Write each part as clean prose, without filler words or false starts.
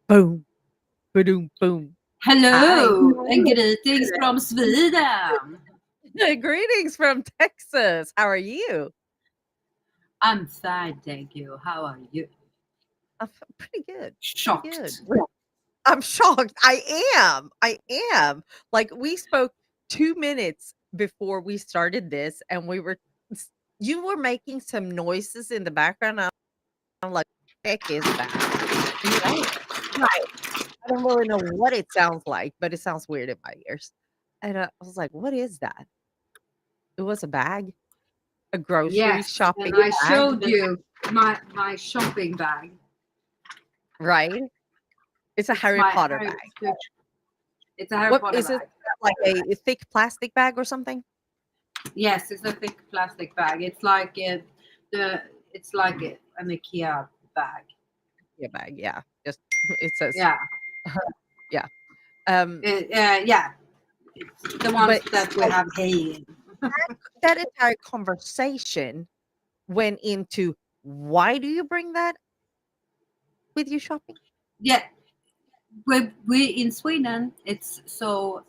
Boom, boom, boom. Hi. Hello and greetings from Sweden. Greetings from Texas. How are you? I'm fine, thank you. How are you? Pretty good. Pretty good. Shocked. I'm shocked. I am. Like we spoke 2 minutes before we started this, and you were making some noises in the background. I'm like, heck is that? And you're like, right. I don't really know what it sounds like, but it sounds weird in my ears. And I was like, what is that? It was a bag, a grocery Yes, and shopping I bag, showed you my shopping bag. right? It's a It's Harry my Potter Harry bag. it's a Harry What Potter is it? bag. Like a thick plastic bag or something? Yes, it's a thick plastic bag. It's like an IKEA bag. Yeah, bag. Yeah, just it says, Yeah, yeah. Um, yeah. It's the ones but that we so have hay in. that entire conversation went into why do you bring that with you shopping? Yeah, we in Sweden, it's so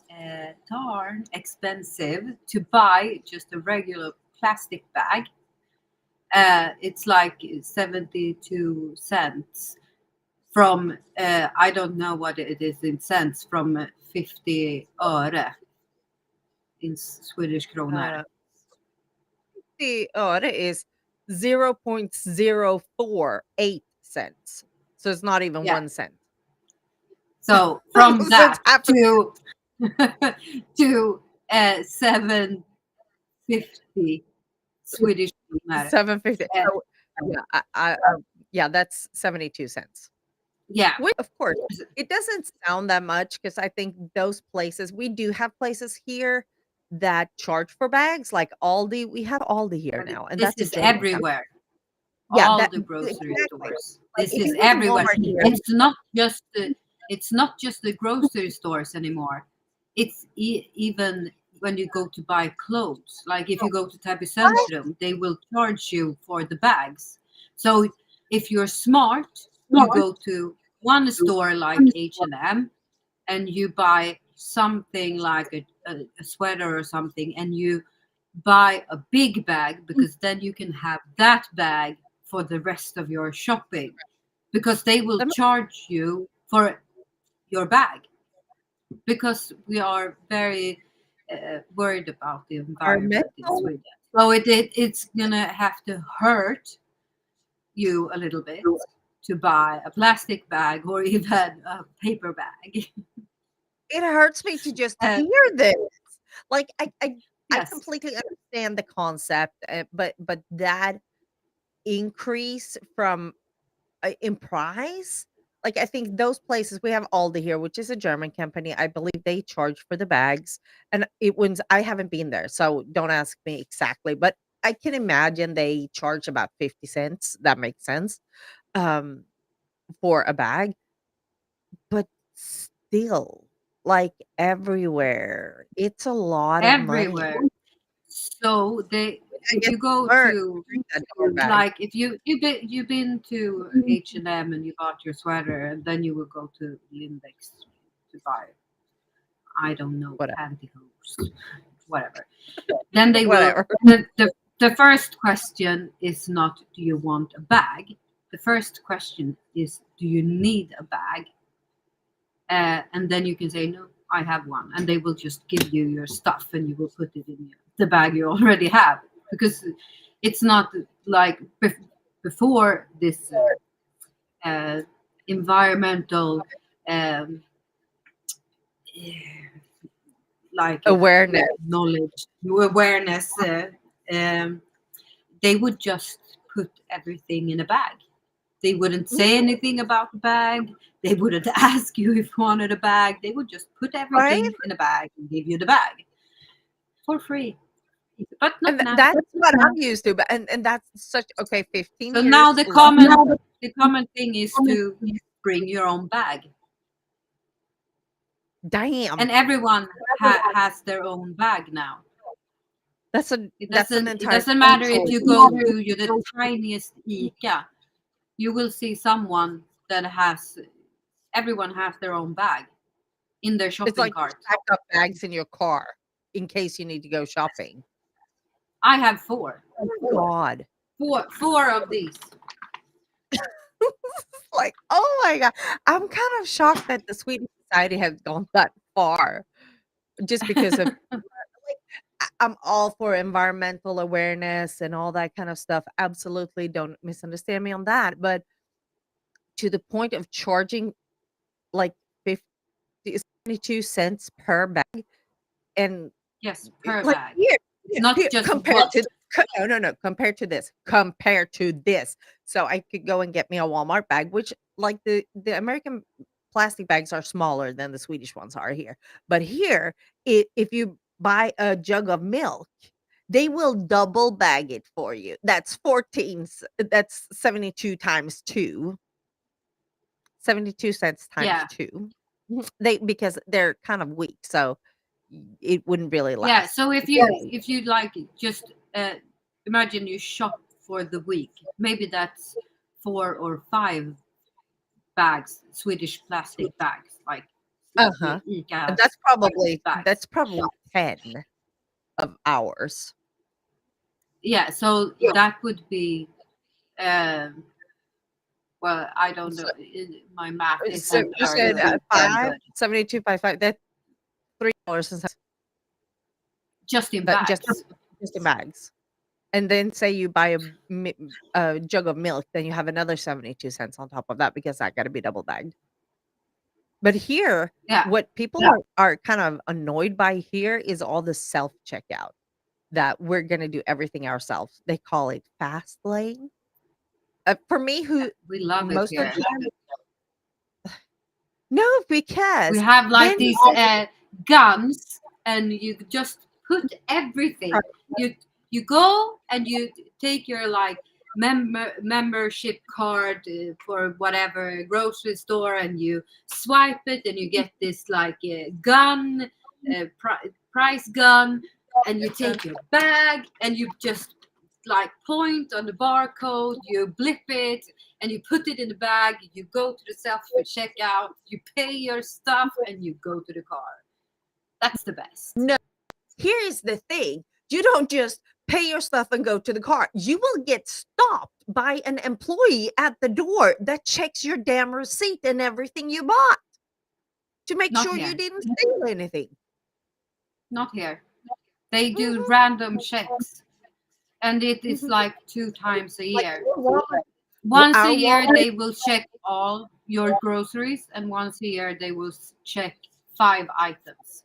darn expensive to buy just a regular plastic bag. It's like 72 cents from I don't know what it is in cents from 50 öre in Swedish kronor. Uh, the öre is 0.048 cents, so it's not even Yeah. 1 cent. So from So it's that half to to 750 Swedish kronor. 7.50. Uh, So yeah, yeah, that's 72 cents. yeah. Which, of course, it doesn't sound that much because I think those places we do have places here that charge for bags, like Aldi. We have Aldi here But now, and this that's a is German company. everywhere. Yeah, All that the grocery exactly. stores. Like This if is you go to everywhere. Walmart here, It's not just the grocery stores anymore. It's even when you go to buy clothes. Like if you go to Täby what? Centrum, they will charge you for the bags. So if you're smart, you go to one store like H&M and you buy something like a sweater or something, and you buy a big bag because then you can have that bag for the rest of your shopping because they will That makes charge you for your bag because we are very worried about the environment in environmental. Sweden. So it's gonna have to hurt you a little bit to buy a plastic bag or even a paper bag. It hurts me to just Uh, hear this. Like I yes, completely understand the concept, but that increase from in price, like, I think those places we have Aldi here, which is a German company, I believe they charge for the bags, and it wins I haven't been there, so don't ask me exactly, but I can imagine they charge about 50 cents, that makes sense, um, for a bag, but still, like, everywhere, it's a lot of money. everywhere. So they, I if guess you go learn to bring that door bag. like if you've been to H&M and you bought your sweater and then you will go to Lindex to buy I don't know Whatever, pantyhose whatever, then they will whatever. the first question is not do you want a bag, the first question is do you need a bag, and then you can say no, I have one, and they will just give you your stuff and you will put it in the bag you already have because it's not like before this uh, environmental um, eh, like Awareness. knowledge awareness, um, they would just put everything in a bag. They wouldn't say Mhm, anything about the bag. They wouldn't ask you if you wanted a bag. They would just put right? everything in a bag and give you the bag for free. But And not now. that's what I'm used to, but and that's such okay, 15 So now years the later. common thing is to bring your own bag, Damn. and everyone has their own bag now. That's an It entire doesn't matter if cultural you go issue. to the tiniest ICA, you will see someone that has everyone has their own bag in their It's shopping like cart. backup bags in your car in case you need to go shopping. I have 4. Oh my God. 4 of these. Like, oh my God. I'm kind of shocked that the Swedish society has gone that far just because of like I'm all for environmental awareness and all that kind of stuff. Absolutely, don't misunderstand me on that. But to the point of charging like 50 72 cents per bag and Yes, per like bag. here, It's not just compared one. to no, compared to this. So I could go and get me a Walmart bag, which like the American plastic bags are smaller than the Swedish ones are here. But here, if you buy a jug of milk, they will double bag it for you. That's 14 that's 72 times 2. 72 cents times Yeah. 2. They because they're kind of weak, so it wouldn't really Yeah. last. So if you like just imagine you shop for the week, maybe that's 4 or 5 bags, Swedish plastic bags, like Uh-huh. the And ICA that's bags. probably 10 of ours. Yeah, so that would be um well, I don't So know. My math so isn't you very said, good, 5, but 72 by 5, that's $3 and just in that bags. just in bags. And then say you buy a jug of milk, then you have another 72 cents on top of that because that gotta be double bagged. But here, Yeah. what people are kind of annoyed by here is all the self-checkout that we're gonna do everything ourselves. They call it fast lane. For me, who We love it most of here. the time no, We because have like then these guns, and you just put everything. You go and you take your like membership card for whatever grocery store, and you swipe it, and you get this like gun, price gun, and you take your bag, and you just like point on the barcode, you blip it, and you put it in the bag, you go to the self checkout, you pay your stuff, and you go to the car. That's the best. no, here's the thing. You don't just pay your stuff and go to the car. You will get stopped by an employee at the door that checks your damn receipt and everything you bought to make Not sure here. you didn't steal anything. Not here. They do Mhm. random checks, and it is Mhm. like 2 times a Like year. Walmart. Once Our a year, Walmart they will check all your groceries, and once a year, they will check 5 items.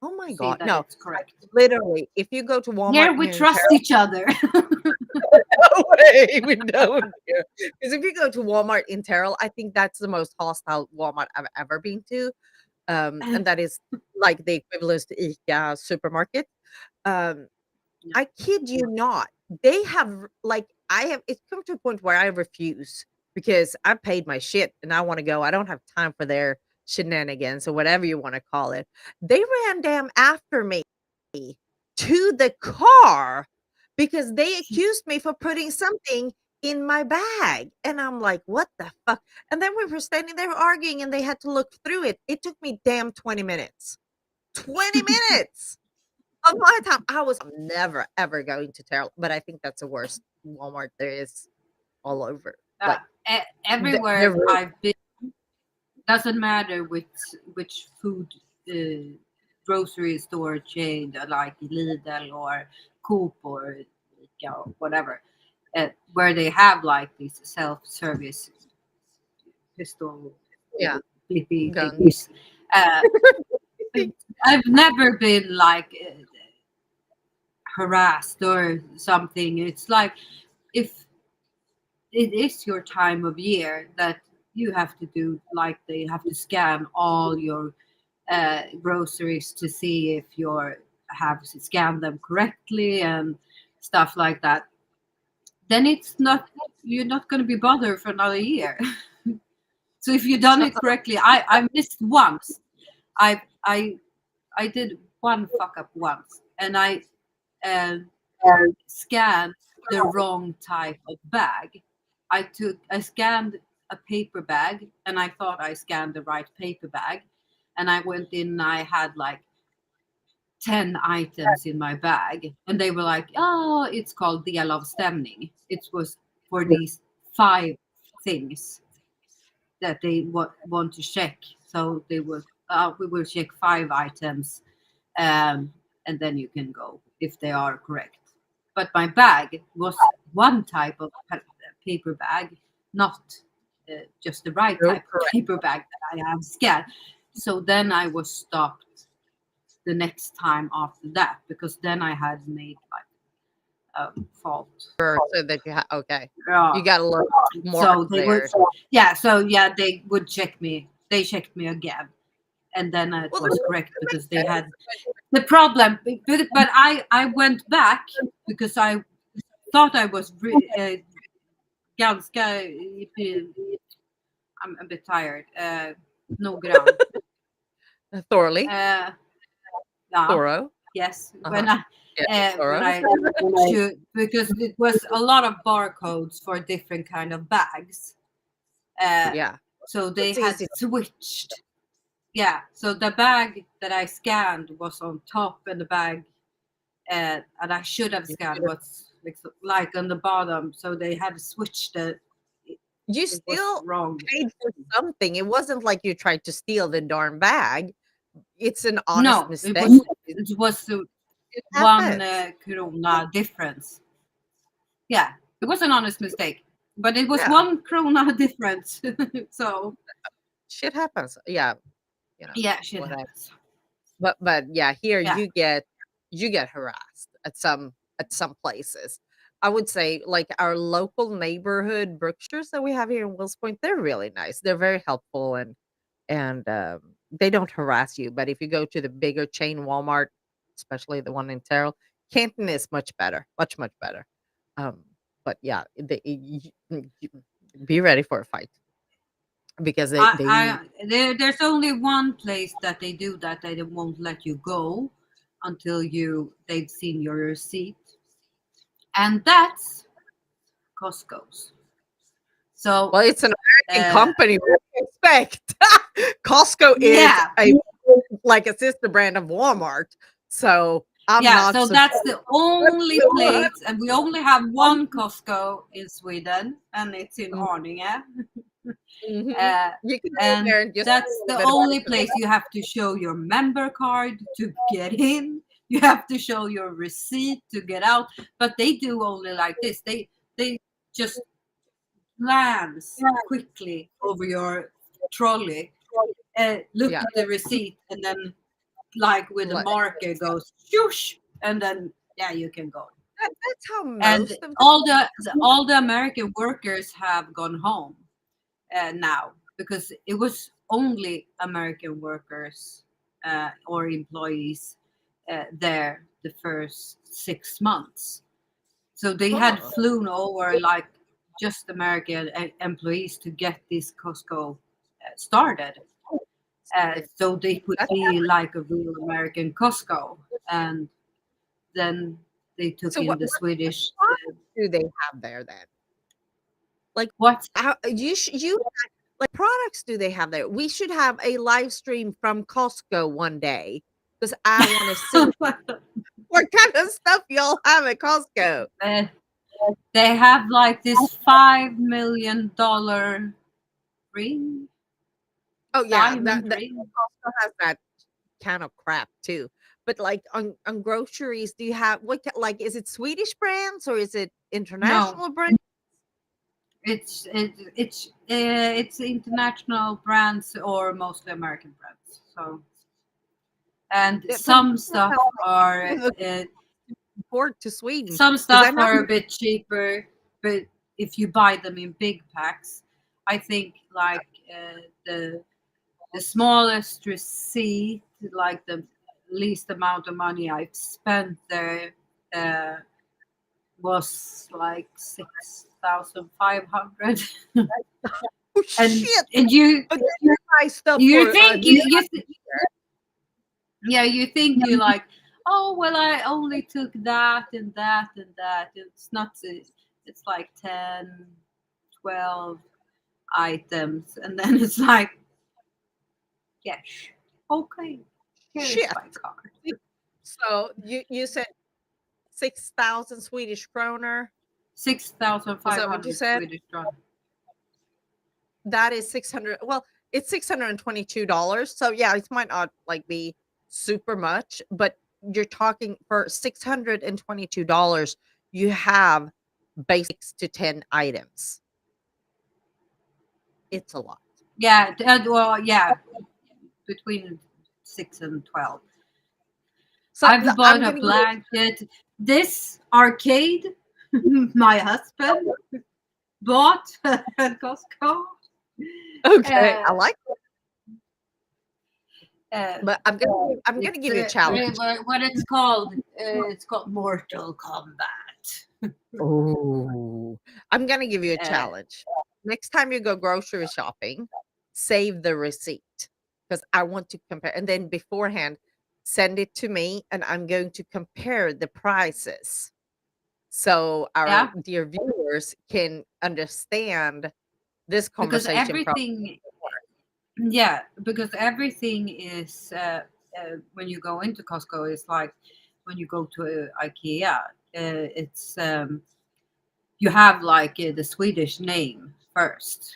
oh my See God. that No, it's correct. literally, if you go to Here Walmart we here in trust each other. No way, we don't. Because if you go to Walmart in Terrell, I think that's the most hostile Walmart I've ever been to. And that is like the equivalent to ICA supermarket. Um, Yeah. I kid you not. They have like I have it's come to a point where I refuse because I paid my shit and I want to go. I don't have time for their shenanigans or whatever you want to call it. They ran damn after me to the car because they accused me for putting something in my bag. And I'm like, what the fuck? And then we were standing there arguing and they had to look through it. It took me damn 20 minutes. 20 minutes of my time. I was never ever going to Terrell, but I think that's the worst Walmart there is all over. Like Everywhere they're rude. I've been, doesn't matter which food grocery store chain, like Lidl or Coop or ICA or whatever, where they have like these self-service pistol Yeah, flippy guns. things. Uh, I've never been like harassed or something. It's like if it is your time of year that you have to do like they have to scan all your groceries to see if you're have scanned them correctly and stuff like that, then it's not you're not going to be bothered for another year. So if you've done it correctly, I missed once. I did one fuck up once, and I scanned the wrong type of bag. I scanned a paper bag, and I thought I scanned the right paper bag, and I went in and I had like 10 items in my bag, and they were like, oh, it's called delavstämning. It was for these 5 things that they want to check. So they would, we will check 5 items, and then you can go if they are correct. But my bag was one type of paper bag, not just the right No, type of paper bag that I have scanned. So then I was stopped the next time after that, because then I had made like a fault. so that you okay. Yeah. You got a little more So they would, there. they would check me. They checked me again, and then it Well, was that correct makes because they sense. had the problem. But I went back because I thought I was ganska. I'm a bit tired. Noggrann. Thoroughly. Yeah. Thorough. Yes. Uh-huh. Yeah, When thorough. I should, because it was a lot of barcodes for different kind of bags. Yeah. So they It's had easy. switched. Yeah. So the bag that I scanned was on top, and the bag, and I should have scanned what's like on the bottom. So they had switched it. You It was still wrong. paid for something. It wasn't like you tried to steal the darn bag. It's an honest No, mistake. it was It 1 happens. krona difference. Yeah, it was an honest mistake, but it was Yeah. 1 krona difference. So Shit happens. Yeah. You know, yeah, shit whatever. happens. But yeah, here Yeah. you get harassed at some places. I would say like our local neighborhood Brookshires that we have here in Wills Point, they're really nice. They're very helpful and they don't harass you. But if you go to the bigger chain Walmart, especially the one in Terrell, Canton is much better, much better. But yeah, be ready for a fight because There's only one place that they do that. They won't let you go until they've seen your receipt, and that's Costco's. So well, it's an American uh, company. What do you expect? Costco is yeah, like a sister brand of Walmart. So I'm yeah. not So so that's the only sure. place, and we only have one Costco in Sweden, and it's in Arninge. Mhm. You can go And there and just that's a the bit of only place you have to show your member card to get in. You have to show your receipt to get out. But they do only like this. They just glance quickly over your trolley, look yeah. at the receipt, and then like with the Like, marker goes shoosh, and then yeah, you can go. that's how And most of all the American workers have gone home now, because it was only American workers or employees there the first 6 months. So they had huh. flown over like just American employees to get this Costco started. So they could That's be like a real American Costco. And then they took so in what the Swedish. products do they have there then? Like What? how you like products do they have there? We should have a live stream from Costco one day because I want to see what kind of stuff y'all have at Costco. They have like this $5 million ring. Oh yeah, Diamond that ring. Costco has that kind of crap too. But like on groceries, do you have like is it Swedish brands or is it No, international brands? it's international brands or mostly American brands. So, and From some stuff are import to Sweden some because I stuff know are a bit cheaper, but if you buy them in big packs, I think like the smallest receipt, like the least amount of money I've spent there, uh, was like 6,500. oh and shit. and you But then you buy stuff you for think you think you like, oh well, I only took that and that and that. It's not. It's like 10, 12. items, and then it's like, yes, okay, here is Shit. my card. So you said 6,000 Swedish kroner. Is that what you 6,500 said? Swedish kronor. That is 600. Well, it's $622. So yeah, it might not like be super much, but you're talking for $622, you have basics to 10 items. It's a lot. Yeah, well, yeah, between 6 and 12. So I've I'm bought a gonna give blanket. This arcade, my husband bought at Costco. okay, I Uh, like uh, but I'm gonna it's give you a challenge. what it's called. It's called Mortal Kombat. Oh, I'm gonna give you a Uh, challenge. Next time you go grocery shopping, save the receipt because I want to compare. And then beforehand, send it to me, and I'm going to compare the prices so our yeah, dear viewers can understand this because conversation probably. everything. Yeah, because everything is when you go into Costco, it's like when you go to IKEA. It's you have like the Swedish name first,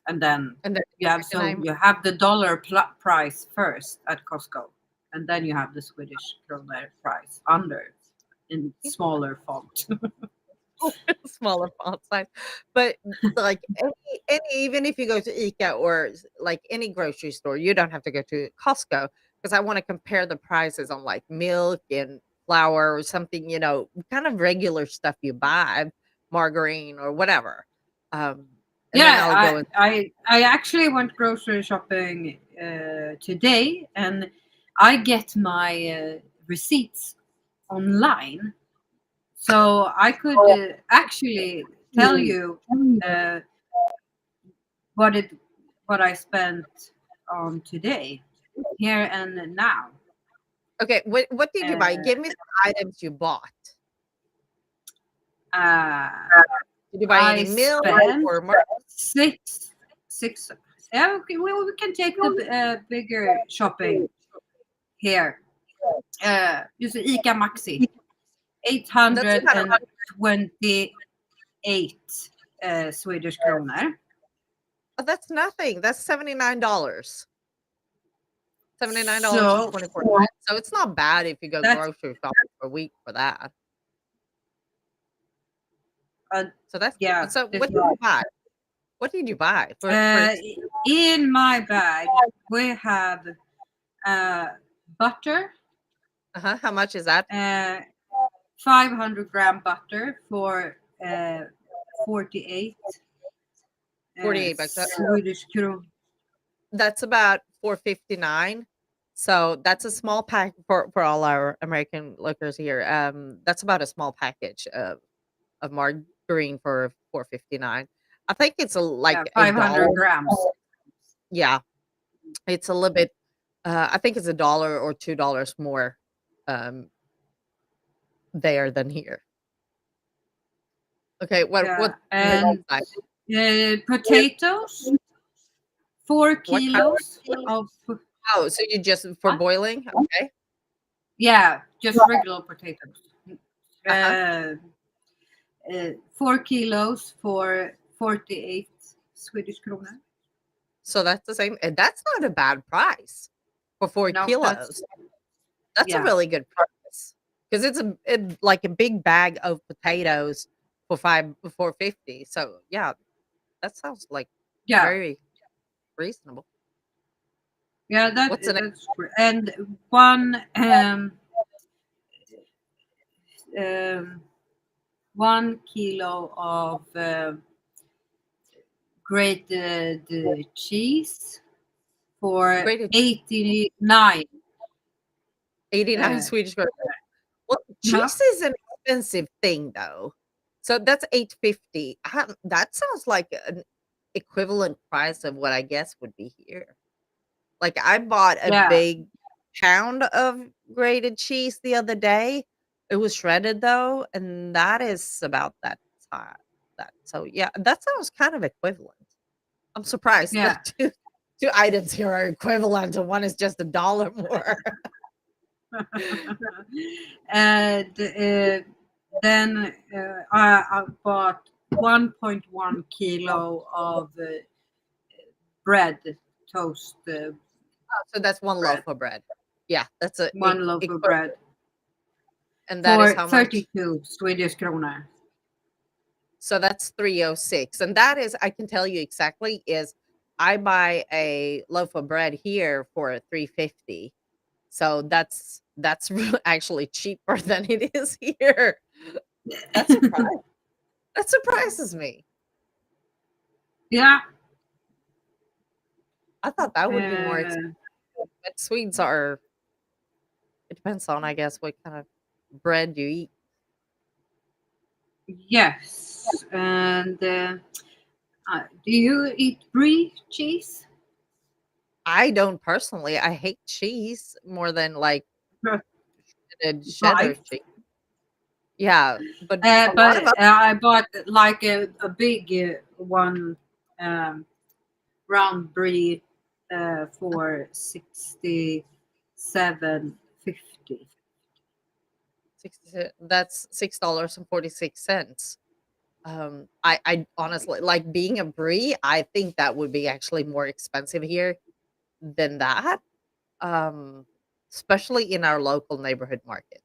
and then And then you have second name. you have the dollar price first at Costco, and then you have the Swedish krona price under in smaller font. Smaller font size. But like any even if you go to ICA or like any grocery store, you don't have to go to Costco because I want to compare the prices on like milk and flour or something, kind of regular stuff you buy, margarine or whatever. And then Yeah, I'll go and I actually went grocery shopping today, and I get my receipts online, so I could actually tell you uh, what it what I spent on today, here and now. okay, what did you buy? Uh, Give me some items you bought. uh, Did you buy any I milk spent or six. Yeah, okay, well, we can take the bigger shopping here. You see, ICA Maxi, that's kind of 828 Swedish kronor. that's nothing. That's $79. So $79.24. So it's not bad if you go that's grocery shopping for a week for that. uh, So that's yeah. good. So This what did you buy? What did you buy uh, in my bag we have butter, how much is that? 500-gram butter for 48 $48. Swedish kronor. That's about 4.59. So that's a small pack for all our American lookers here. That's about a small package of margarine for 4.59. I think it's like Yeah, a dollar. 500 grams. Yeah, it's a little bit. I think it's $1 or $2 more um, there than here. Okay, what Yeah, the next and item? potatoes, 4 What kind? kilos of Oh, so you just for what? boiling? Okay. Yeah, just regular potatoes. Uh-huh. 4 kilos for 48 Swedish krona. So that's the same. And that's not a bad price for 4 No, kilos. That's a yeah, really good price because it's like a big bag of potatoes for 4.50. So yeah, that sounds like yeah, very reasonable. yeah. What's the next? That's great. And one um, 1 kilo of grated cheese for Grated 89. 89 Uh, Swedish krona. Well, yeah, cheese is an expensive thing though. So that's 8.50. That sounds like an equivalent price of what I guess would be here. Like I bought a yeah, big pound of grated cheese the other day. It was shredded though, and that is about that size. That so yeah, that sounds kind of equivalent. I'm surprised Yeah. that two items here are equivalent, and one is just $1 more. And then I bought 1.1 kilo of bread, toast So that's one bread, loaf of bread. Yeah, that's a one loaf of bread and that is for how much? 32 Swedish kronor. So that's 306. And that is, I can tell you exactly, is I buy a loaf of bread here for 350. So that's actually cheaper than it is here. That's surprising. That surprises me. Yeah. I thought that would be more Uh, expensive, but Swedes are, it depends on, I guess, what kind of bread you eat. yes. And do you eat brie cheese? I don't personally. I hate cheese more than like cheddar Right. cheese. Yeah, but a lot of But I bought like a big one round brie for 67.50. 60, that's $6.46. I honestly like being a brie. I think that would be actually more expensive here than that. Um, especially in our local neighborhood market.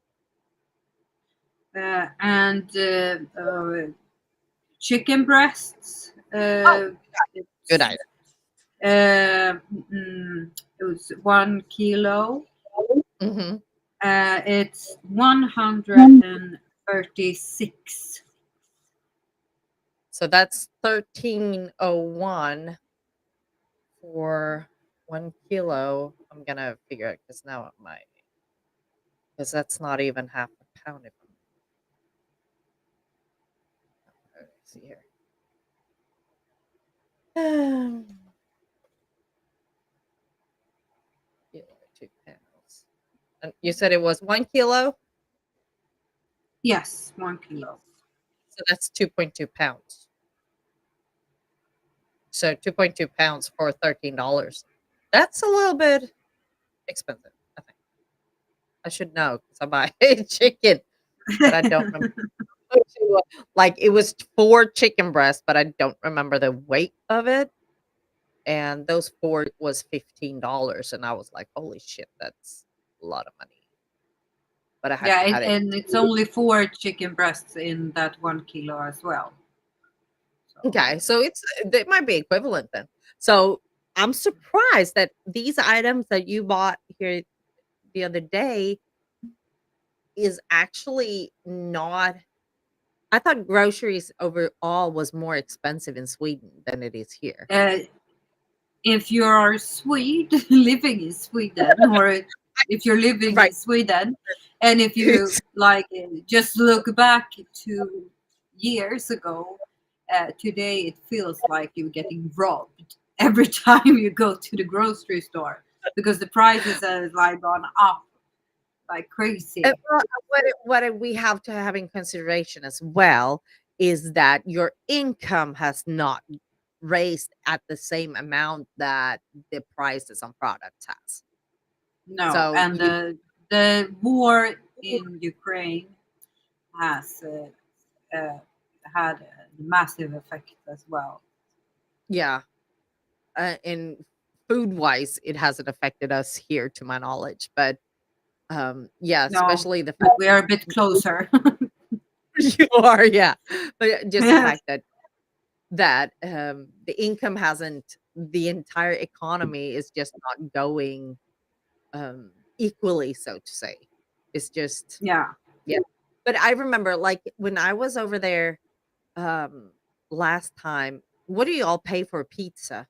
And chicken breasts. Oh, good It's, idea. it was 1 kilo. Hmm. It's 136. So that's 1301 for 1 kilo. I'm gonna figure out because now because that's not even half a pound. If let's see here. Um, kilo, 2 pounds. And you said it was 1 kilo, Yes, 1 kilo. so that's 2.2 pounds. So 2.2 pounds for $13. That's a little bit expensive. I think I should know because I buy chicken, but I don't remember. Like it was 4 chicken breasts, but I don't remember the weight of it. And those four was $15, and I was like, "Holy shit, that's a lot of money." But I had Yeah, to add it. and it's only 4 chicken breasts in that 1 kilo as well. So, Okay, so it might be equivalent then. So I'm surprised that these items that you bought here the other day is actually not. I thought groceries overall was more expensive in Sweden than it is here. if you are Swede living in Sweden, or if you're living Right. in Sweden, and if you like just look back 2 years ago, today it feels like you're getting robbed every time you go to the grocery store because the prices have like gone up like crazy. Well, we have to have in consideration as well is that your income has not raised at the same amount that the prices on products has. No, So and the war in Ukraine has had a massive effect as well. yeah, in food wise, it hasn't affected us here, to my knowledge. But yeah, No, especially the but fact we are a bit closer. you are, yeah, but just the Yes. fact that the income hasn't, the entire economy is just not going equally, so to say. It's just Yeah. yeah. But I remember like when I was over there um last time, what do you all pay for pizza?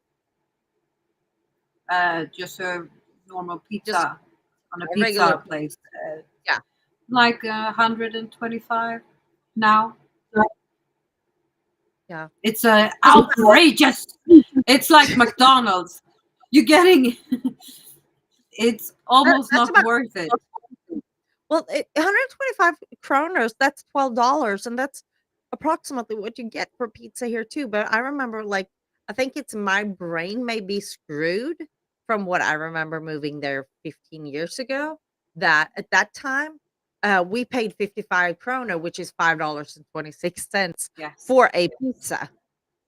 Just a normal Just pizza on a a regular pizza place. yeah. Like 125 now. Yeah. It's outrageous. It's like McDonald's. You're getting it's almost That's not about worth it. well, 125 kroners, that's $12, and that's approximately what you get for pizza here too. But I remember like I think it's my brain may be screwed from what I remember moving there 15 years ago, that at that time, we paid 55 krona, which is $5.26 Yes. for a pizza.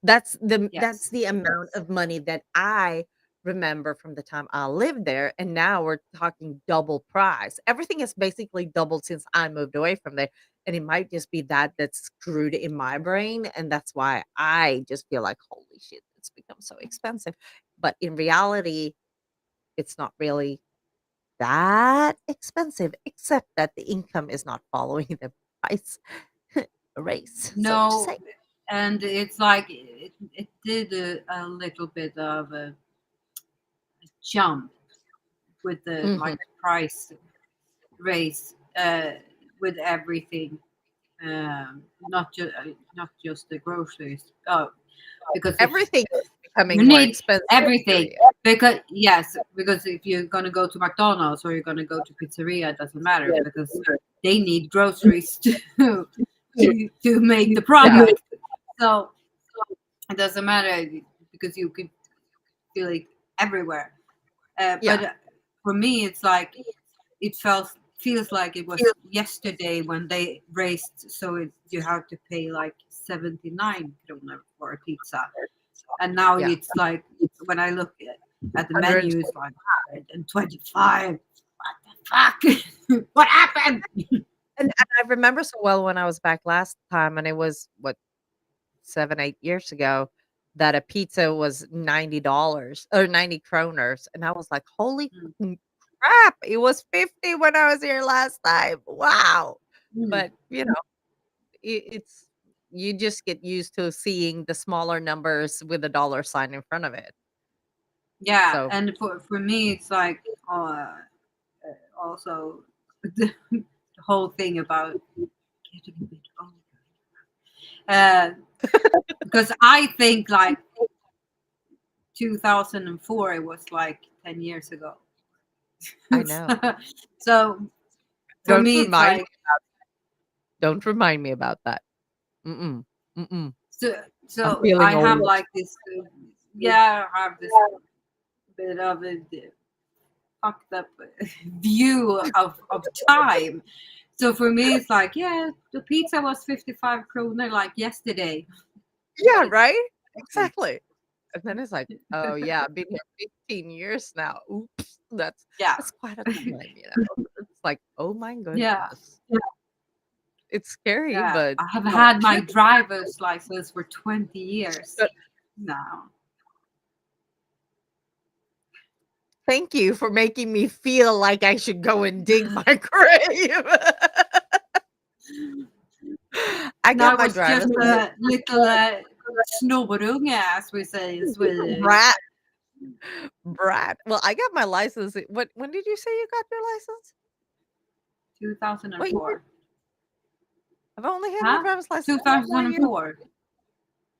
That's Yes. the amount of money that I remember from the time I lived there, and now we're talking double price. Everything has basically doubled since I moved away from there, and it might just be that that's screwed in my brain, and that's why I just feel like, "Holy shit, it's become so expensive." But in reality, it's not really that expensive, except that the income is not following the price race, so to No, say. and it's like it did a little bit of a jump with the Mhm. like price raise with everything, not just the groceries. Oh, because if Everything is you becoming more need expensive, everything, period. because yes, because if you're gonna go to McDonald's or you're gonna go to pizzeria, it doesn't matter because they need groceries to make the product. So it doesn't matter because you could feel it everywhere. Yeah. But for me, it's like it feels like it was yesterday when they raised, so you have to pay like 79 kronor for a pizza, and now Yeah. it's like when I look at the 120. menu, it's like 125. What the fuck? What happened? And I remember so well when I was back last time, and it was, what, 7, 8 years ago, that a pizza was $90 or 90 kroners, and I was like, "Holy Mm, fucking crap, it was 50 when I was here last time. Wow." mm. But, it's you just get used to seeing the smaller numbers with a dollar sign in front of it. Yeah, So, and for me, it's like also the whole thing about getting a bit older. Because I think like 2004, it was like 10 years ago. I know. So for Don't me, it's remind like don't remind me about that. Mm-mm. Mm-mm. so. I'm So feeling I have old. like this. Yeah, I have this bit of a fucked up view of time. So for me, it's like, yeah, the pizza was 55 kroner like yesterday. Yeah, But it's right? okay. Exactly. And then it's like, "Oh, yeah, I've been here 15 years now. Oops." Yeah, That's quite a time. It's like, "Oh my yeah, goodness." It's scary, yeah. but, I have had my driver's license for 20 years but now. thank you for making me feel like I should go and dig my grave. I No, got I my was just driver's a little snorunge, as we say in Swedish. brat brat. Well, I got my license when did you say you got your license? What year? 2004. I've only had my Huh? driver's license for 4 years. 2004.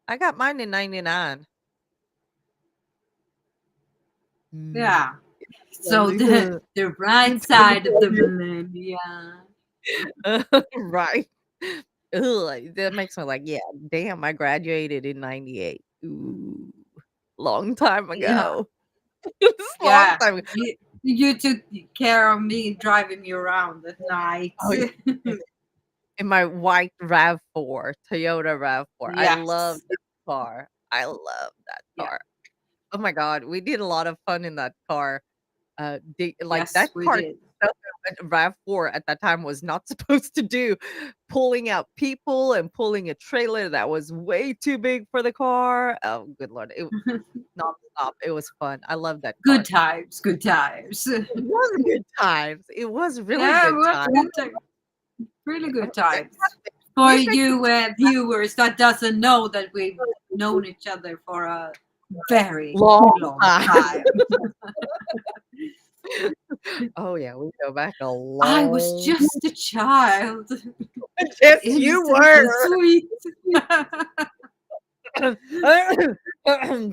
I got mine in '99. Mm. Yeah. So Only the the right it's been side of 4 the years. millennia. Right. Ugh, that makes me like, yeah, damn, I graduated in '98. Ooh, long time Yeah. ago. It's a long Yeah. time ago. You took care of me driving me around at night. Oh, yeah. In my white RAV4, Toyota RAV4. I love Yes. that car. I love that Yeah. car. Oh my god, we did a lot of fun in that car. Like, Yes, that we car did. RAV4 at that time was not supposed to do, pulling out people and pulling a trailer that was way too big for the car. Oh, good lord, it nonstop. It was fun. I love that Good car. times. Good times. It was good times. It was really Yeah, it good was times. good times. Really good times. Fantastic. For We should you continue viewers that doesn't know that we've known each other for a very long long time. time. Oh, yeah, we go back a I was long just a child, Yes, you innocent and were. sweet.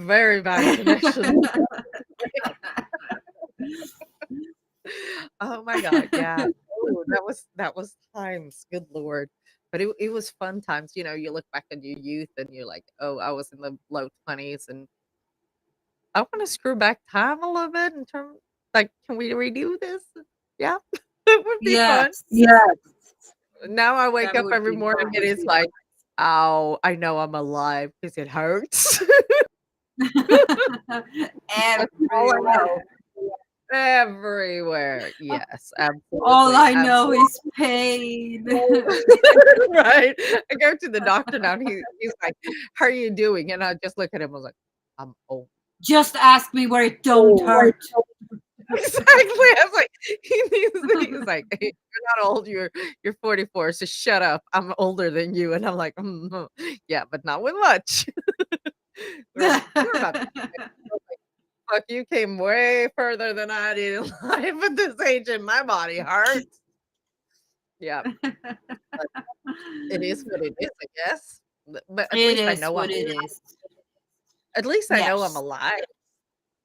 Very bad connection. Oh my god, yeah. Oh, that was times, good lord. But it was fun times, you look back at your youth and you're like, "Oh, I was in the low 20s and I want to screw back time a little bit in terms, like, can we redo this? Yeah, it would be fun. Yes, Now I wake that up would every be morning and it's nice. like, oh, I know I'm alive because it hurts. That's all I know. Everywhere. Everywhere. Yes, All absolutely. I know Absolutely. is pain. Right. I go to the doctor now and he's like, how are you doing? And I just look at him, I was like, I'm old. Just ask me where it don't Oh, hurt. exactly. I was like, he's like, "Hey, you're not old, you're 44, so shut up. I'm older than you." And I'm like, yeah, but not with much." We're about to fuck, you came way further than I did in life at this age and my body hurts. Yeah, but it is what it is, I guess. But at It least I is know I'm what it alive. is. At least I know I'm Yes, alive.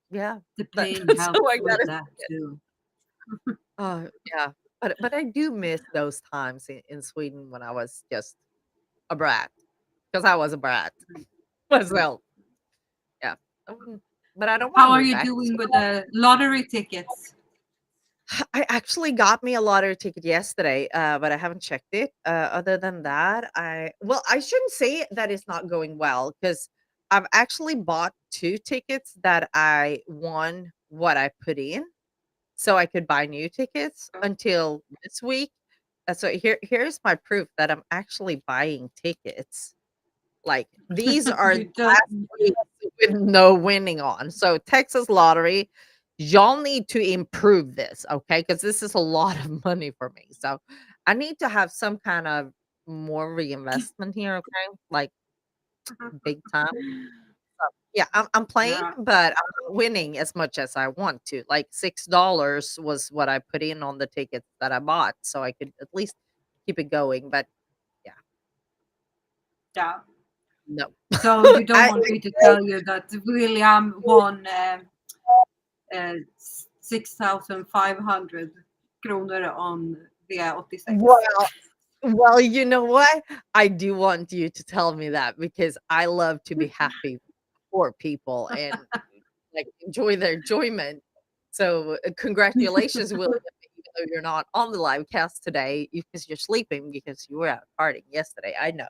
Yeah. the That pain that's helps how I with gotta that see it. too. Oh, yeah. But I do miss those times in Sweden when I was just a brat, because I was a brat myself. Yeah. But I don't wanna How are move you back to doing with Sweden. the lottery tickets? I actually got me a lottery ticket yesterday, but I haven't checked it. Other than that, I shouldn't say that it's not going well because I've actually bought 2 tickets that I won what I put in, so I could buy new tickets until this week. So here's my proof that I'm actually buying tickets. Like, these are You don't. last weeks with no winning on. So, Texas Lottery, y'all need to improve this, okay? Because this is a lot of money for me. So, I need to have some kind of more reinvestment here, okay? Like, big time. So, yeah, I'm playing, Yeah. but I'm not winning as much as I want to. Like, $6 was what I put in on the tickets that I bought, so I could at least keep it going. But yeah, Yeah. no. So you don't I want me to tell you that William won 6,500 kronor on V86. Well, you know what? I do want you to tell me that because I love to be happy for people and, like, enjoy their enjoyment. So, congratulations, William, even though you're not on the live cast today, because you're sleeping because you were out partying yesterday. I know.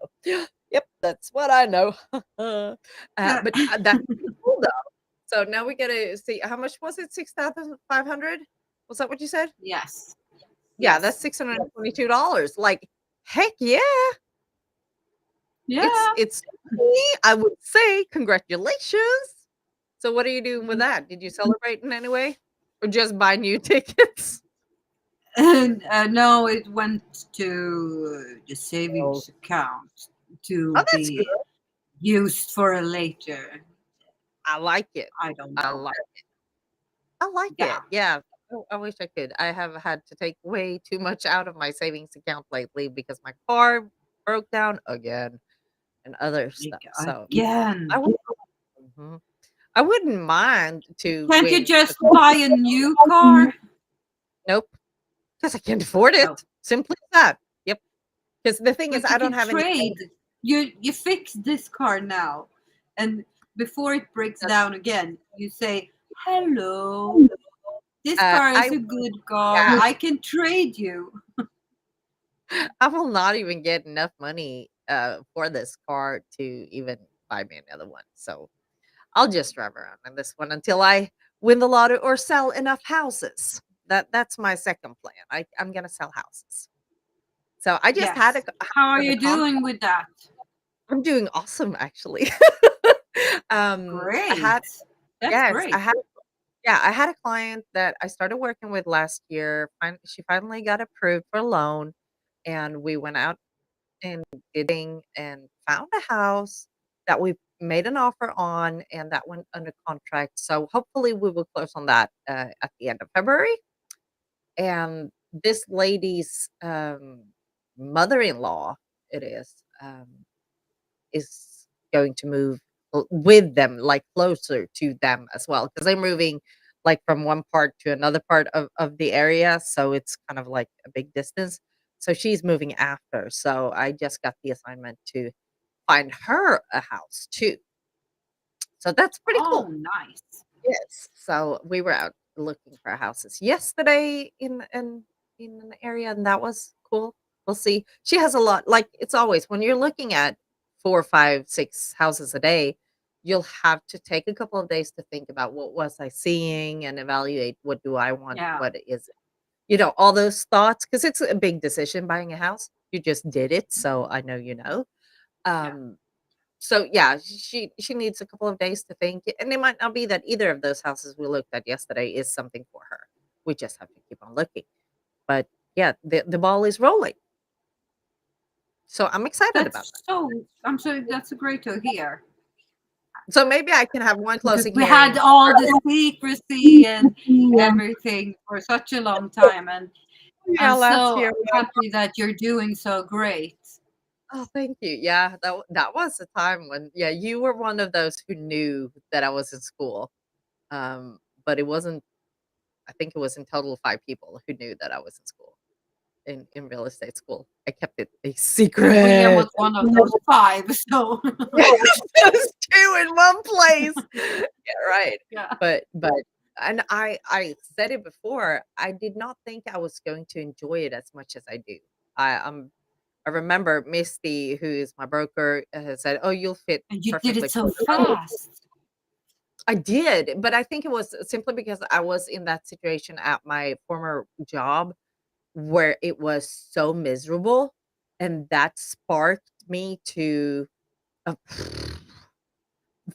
Yep, that's what I know. But that's pretty cool, though. So now we gotta see how much was it? 6,500? Was that what you said? Yes. Yeah, that's Yes. $622. Like, heck yeah. Yeah. It's me, I would say congratulations. So what are you doing with that? Did you celebrate in any way? Or just buy new tickets? And no, it went to the Oh. savings account to Oh, that's good. be used for a later. I like it. I don't I know. like I like Yeah. it. Yeah. Oh, I wish I could. I have had to take way too much out of my savings account lately because my car broke down again and other stuff. So I Again. would mhm. I wouldn't mind to Can't you win a just car. buy a new car? Nope, because I can't afford No. it. Simply as that. Yep. Because the thing is, But you I don't can have any trade. savings. You fix this car now, and before it breaks That's down again, you say, "Hello, this car is I a good car. yeah, I can trade you." I will not even get enough money, for this car to even buy me another one. So I'll just drive around in this one until I win the lottery or sell enough houses. That's my second plan. I'm gonna sell houses. So I just had a Yes. c How are house under you contract. doing with that? I'm doing awesome, actually. I Great. had That's yes, I great. had yeah, I had a client that I started working with last year. She finally got approved for a loan, and we went out and bidding and found a house that we made an offer on, and that went under contract. So hopefully we will close on that at the end of February. And this lady's mother-in-law, it is going to move with them, like closer to them as well, because they're moving like from one part to another part of the area. So it's kind of like a big distance. So she's moving after. So I just got the assignment to find her a house too. So that's pretty Oh, cool. nice. Yes. So we were out looking for houses yesterday in an area, and that was cool. We'll see. She has a lot. Like it's always when you're looking at 4, 5, 6 houses a day, you'll have to take a couple of days to think about what was I seeing and evaluate what do I want, Yeah. what is it. All those thoughts because it's a big decision buying a house. You just did it, so I know you know. Yeah. Um, so yeah, she needs a couple of days to think, and it might not be that either of those houses we looked at yesterday is something for her. We just have to keep on looking. But yeah, the ball is rolling. So I'm excited about that. I'm so that's great to hear. So maybe I can have one Because closing we had hearing. all the secrecy and everything for such a long time, and Yeah, I'm last so year. happy that you're doing so great. Oh, thank you. Yeah, that was a time when yeah, you were one of those who knew that I was in school. But it wasn't. I think it was in total 5 people who knew that I was in school in real estate school. I kept it a And William secret. was one of those 5, so Those 2 in one place. Yeah, right. yeah. But and I said it before, I did not think I was going to enjoy it as much as I do. I remember Misty, who is my broker, said, "Oh, you'll fit And you did perfectly it for so the role." fast. I did, but I think it was simply because I was in that situation at my former job where it was so miserable, and that sparked me to uh,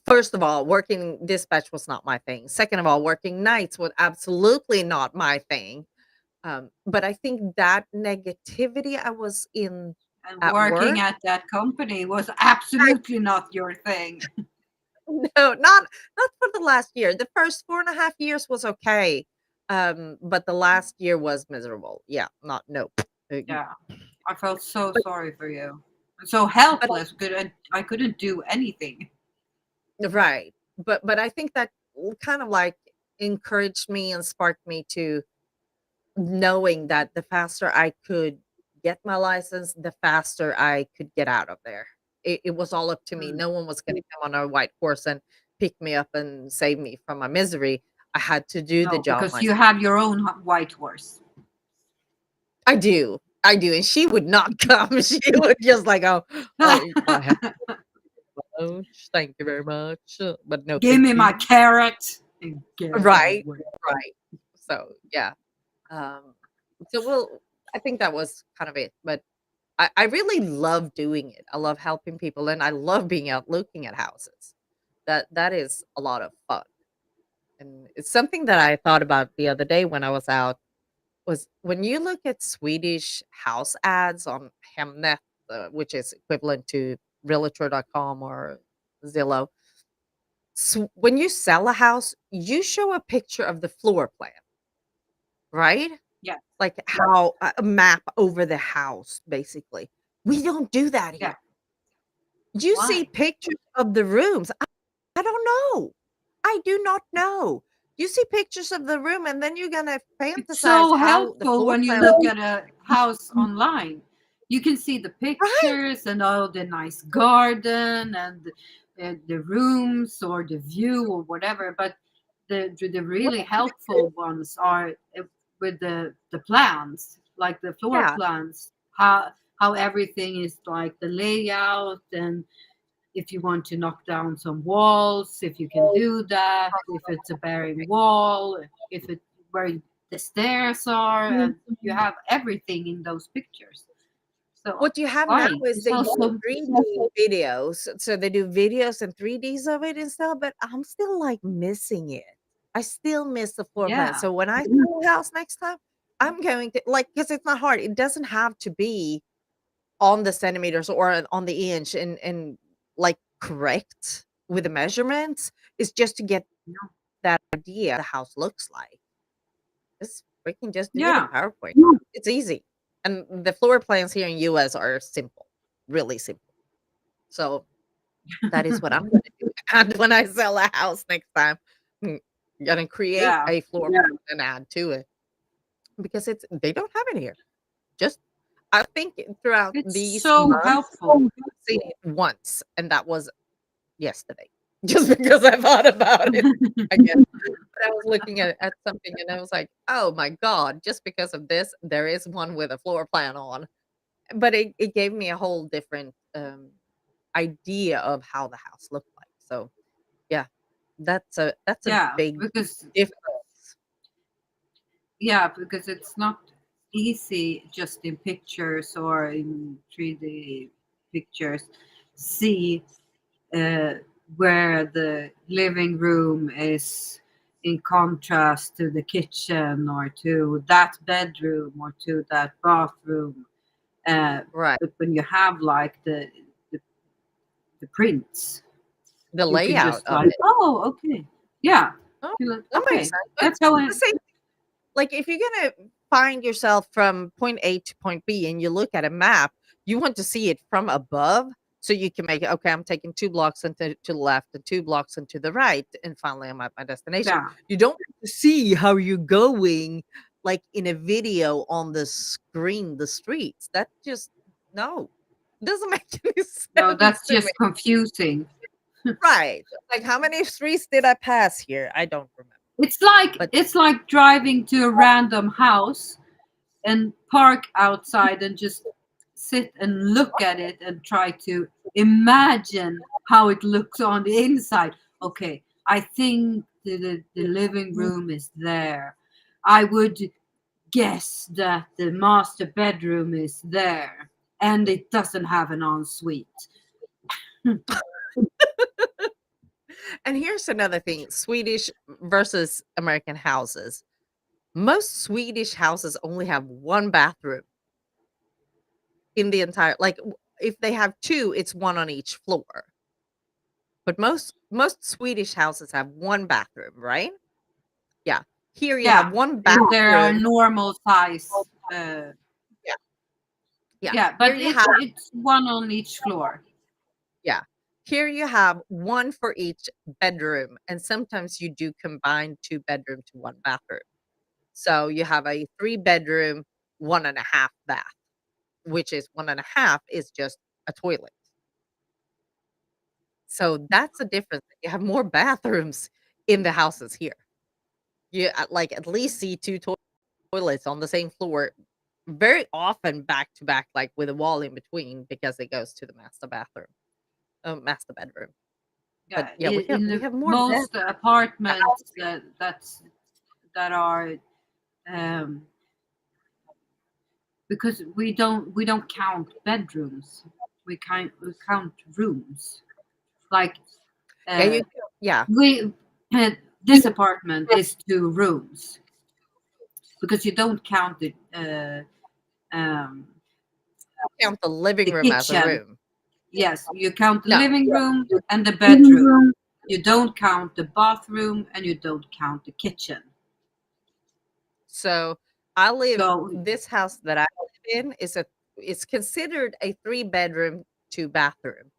first of all, working dispatch was not my thing. Second of all, working nights was absolutely not my thing. But I think that negativity I was in And at working work. at that company was absolutely not your thing. No, not for the last year. The first 4.5 years was okay, but the last year was miserable. Yeah, not nope. Yeah. I felt so But sorry for you. So but helpless. I couldn't do anything. right, but I think that kind of like encouraged me and sparked me to knowing that the faster I could get my license, the faster I could get out of there. It was all up to me. Mm. No one was going to come on a white horse and pick me up and save me from my misery. I had to do the No, job because you myself. have your own white horse. I do. I do. And she would not come. She would just like, oh, I have lunch. Thank you very much. But no, Give thank me my you. carrot and get out of the Right. way. Right. So yeah. Um, so I think that was kind of it. But I really love doing it. I love helping people and I love being out looking at houses. That is a lot of fun. And it's something that I thought about the other day when I was out was when you look at Swedish house ads on Hemnet, which is equivalent to realtor.com or Zillow. When you sell a house, you show a picture of the floor plan, right? Yeah, Like how a map over the house, basically. We don't do that yeah. here. You see Why? pictures of the rooms. I don't know. I do not know. You see pictures of the room, and then you're gonna It's fantasize so how the helpful floor when you plan look will at a house online. You can see the right. pictures and all the nice garden and the rooms or the view or whatever. But the really helpful ones are with the plans, like the floor Yeah, plans, how everything is, like the layout, and if you want to knock down some walls, if you can do that, if it's a bearing wall, if it where the stairs are, and you have everything in those pictures. So what you have now why? is It's they do also 3D videos. So they do videos and 3Ds of it and stuff, but I'm still like missing it. I still miss the floor plan. yeah, So when I sell a house next time, I'm going to like because it's not hard. It doesn't have to be on the centimeters or on the inch and like correct with the measurements. It's just to get that idea the house looks like. Just freaking just do it in yeah. PowerPoint. It's easy. And the floor plans here in US are simple, really simple. So that is what I'm gonna do. And when I sell a house next time, I'm gonna create Yeah, a floor plan and add to it because it's they don't have it here. Just I think throughout it's these so months, helpful. I've seen it once, and that was yesterday. just because I thought about it. I guess. But I was looking at something and I was like, oh my God, just because of this, there is one with a floor plan on. But it gave me a whole different idea of how the house looked like. So yeah, that's a Yeah, big because difference. because it's not easy just in pictures or in 3D pictures see uh, where the living room is in contrast to the kitchen or to that bedroom or to that bathroom. Right. But when you have like the, the prints, The you can layout just of like, it. oh, okay, yeah, Oh, you're like, that makes okay, sense. But that's how it's I, the same. Like if you're gonna find yourself from point A to point B and you look at a map, you want to see it from above so you can make it, okay, I'm taking 2 blocks into to the left and 2 blocks into the right, and finally I'm at my destination. yeah. You don't get to see how you're going like in a video on the screen, the streets. That just no. Doesn't make any No, sense that's to me. just confusing. Right. Like how many streets did I pass here? I don't remember. But It's like driving to a random house and park outside and just sit and look at it and try to imagine how it looks on the inside. Okay, I think the living room is there. I would guess that the master bedroom is there and it doesn't have an ensuite. and here's another thing, Swedish versus American houses. Most Swedish houses only have one bathroom in the entire if they have two, it's one on each floor. But most Swedish houses have one bathroom, right? Yeah. Here you have Yeah, one if there are bathroom. normal size. Yeah. Yeah. Yeah, Here but you have it's one on each floor. yeah. Here you have one for each bedroom, and sometimes you do combine two bedroom to one bathroom. So you have a 3 bedroom, 1.5 bath, which is 1.5 is just a toilet. So that's the difference. You have more bathrooms in the houses here. You like at least see two toilets on the same floor, very often back to back, like with a wall in between because it goes to the master bedroom. But Yeah, yeah, we have in we the have more beds most in the apartments house here. that are um, because we don't count bedrooms. We count rooms. Like Yeah, uh, yeah, we this apartment is 2 rooms because you don't count um, count the living the room as a kitchen. room. Yes, you count the No. living room and the bedroom. You don't count the bathroom and you don't count the kitchen. So I live So this house that I live in is a it's considered a 3 bedroom, 2 bathroom.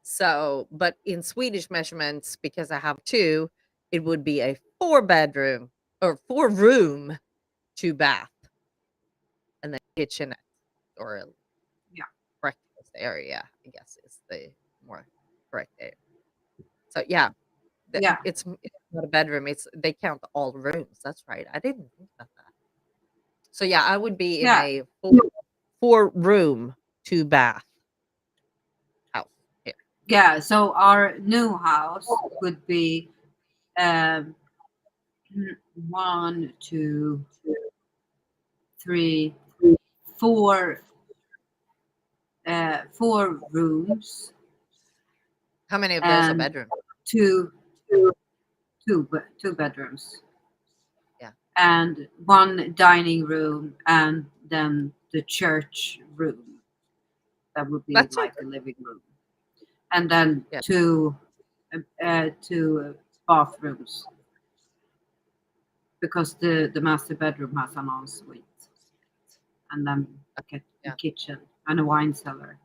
So, but in Swedish measurements, because I have two, it would be a 4 bedroom or 4 room, 2 bath, and then kitchenette or a yeah, breakfast area, I guess is the more correct area. So yeah, yeah, it's not a bedroom. It's they count all rooms. That's right. I didn't think about that. So yeah, I would be in yeah, a four room, 2 bath house here. yeah. So our new house would be um, 1, 2, 3, 4, 4 rooms How many of those are and bedrooms? two, two bedrooms Yeah, and one dining room and then the church room. That would be that's like super. the living room, and then Yeah, two bathrooms because the master bedroom has an ensuite, and then a yeah. kitchen and a wine cellar.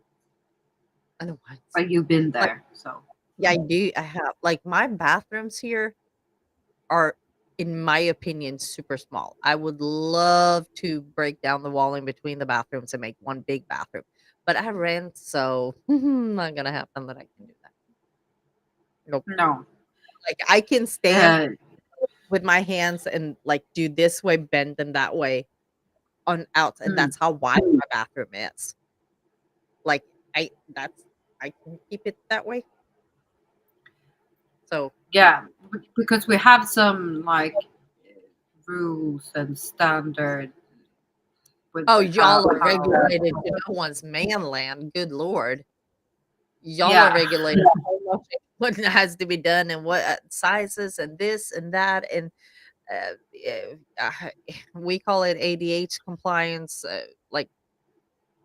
I know why. But you've been Like there, so yeah, I do. I have like my bathrooms here are, in my opinion, super small. I would love to break down the wall in between the bathrooms and make one big bathroom, but I rent, so not gonna happen that I can do that. Nope. No. Like I can stand Uh, with my hands and like do this way, bend them that way on out, and mm, that's how wide my bathroom is. Like I can keep it that way. So yeah, because we have some like rules and standard with oh, y'all are how regulated to no one's manland. Good lord, y'all are yeah. regulated so much what has to be done and what sizes and this and that and uh, we call it ADH compliance. Like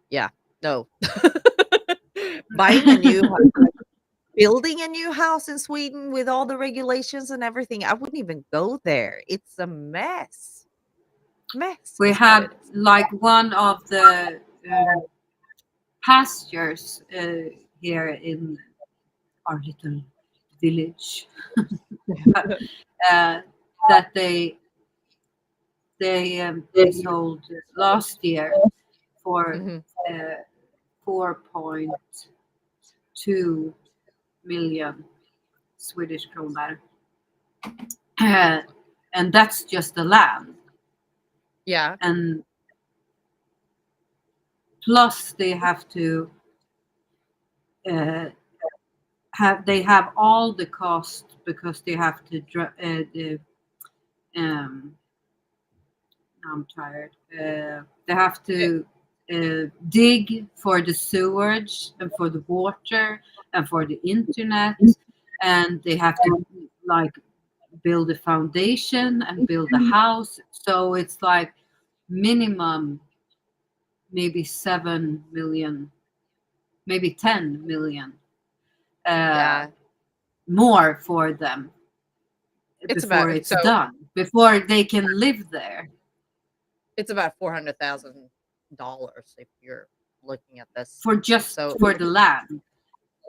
yeah, no. Buying a new building a new house in Sweden with all the regulations and everything, I wouldn't even go there. It's a mess. Mess We is what have it is. like one of the pastures here in our little village uh, that they sold last year for Mhm. uh, 4.2 million Swedish kronor, uh, and that's just the land. Yeah. And plus, they have to uh, have all the cost because they have to um, I'm tired. They have to dig for the sewage and for the water and for the internet, and they have to like build a foundation and build a house. So it's like minimum maybe 7 million, maybe 10 million uh, Yeah. more for them It's before about it's so done, before they can live there. it's about $400,000 if you're looking at this. For just So for the land.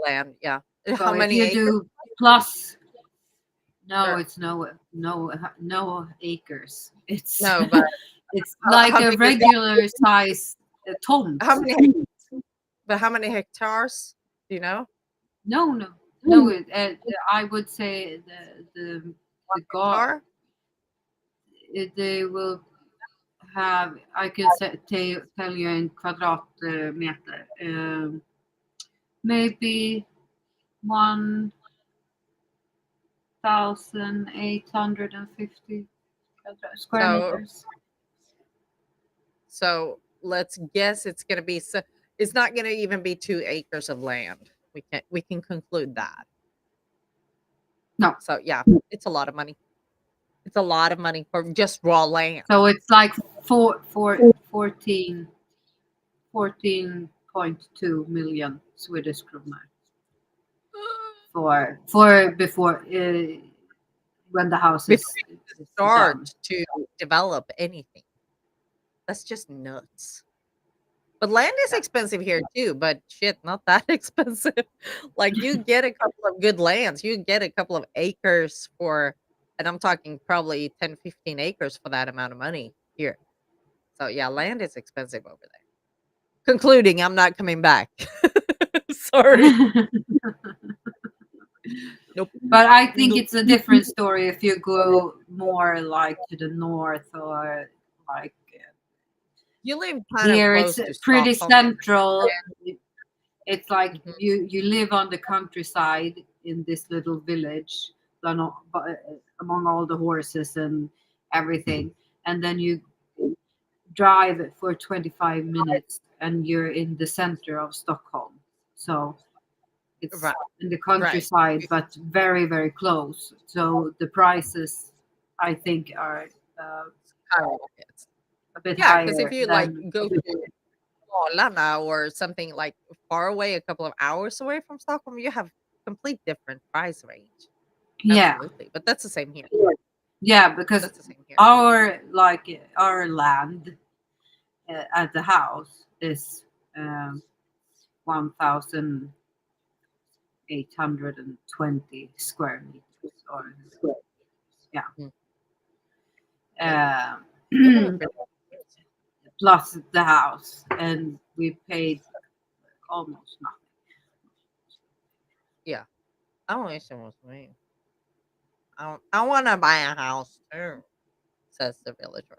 land, yeah. So How if many you acres? do plus, no, Or it's no acres. It's no, but it's like how a big is regular size how tomt. many but how many hectares? Do you know? No. I would say the god Hectare? they will have. I can tell you in kvadratmeter. Maybe 1,850 square So meters. so let's guess it's gonna be it's not gonna even be 2 acres of land. We can conclude that. No, So yeah, it's a lot of money. It's a lot of money for just raw land. so it's like 14 14.2 million Swedish kronor for before when the house Before is you done. start to develop anything. That's just nuts. But land is Yeah. expensive here too, but shit, not that expensive. Like you get a couple of good lands, you get a couple of acres for, and I'm talking probably 10, 15 acres for that amount of money here. So yeah, land is expensive over there. Concluding, I'm not coming back. Sorry. Nope. But I think Nope. it's a different story if you go more like to the north or like You live kind of here. It's close to pretty Stockholm. central. It's like Mhm. you live on the countryside in this little village, among all the horses and everything, and then you drive for 25 minutes and you're in the center of Stockholm. So it's Right, in the right. countryside, but very, very close. So the prices, I think, are Skyrocketed. a bit Yeah, because if higher you like than. go to Dalarna or something like far away, a couple of hours away from Stockholm, you have complete different price range. Yeah, Absolutely. But that's the same here. yeah, because That's the same here. our land at the house is 1,820 square meters, or yeah, Mm. Yeah. uh, You have a bit plus the house, and we paid almost nothing. yeah. I wish it was me. I want to buy a house too, says the villager.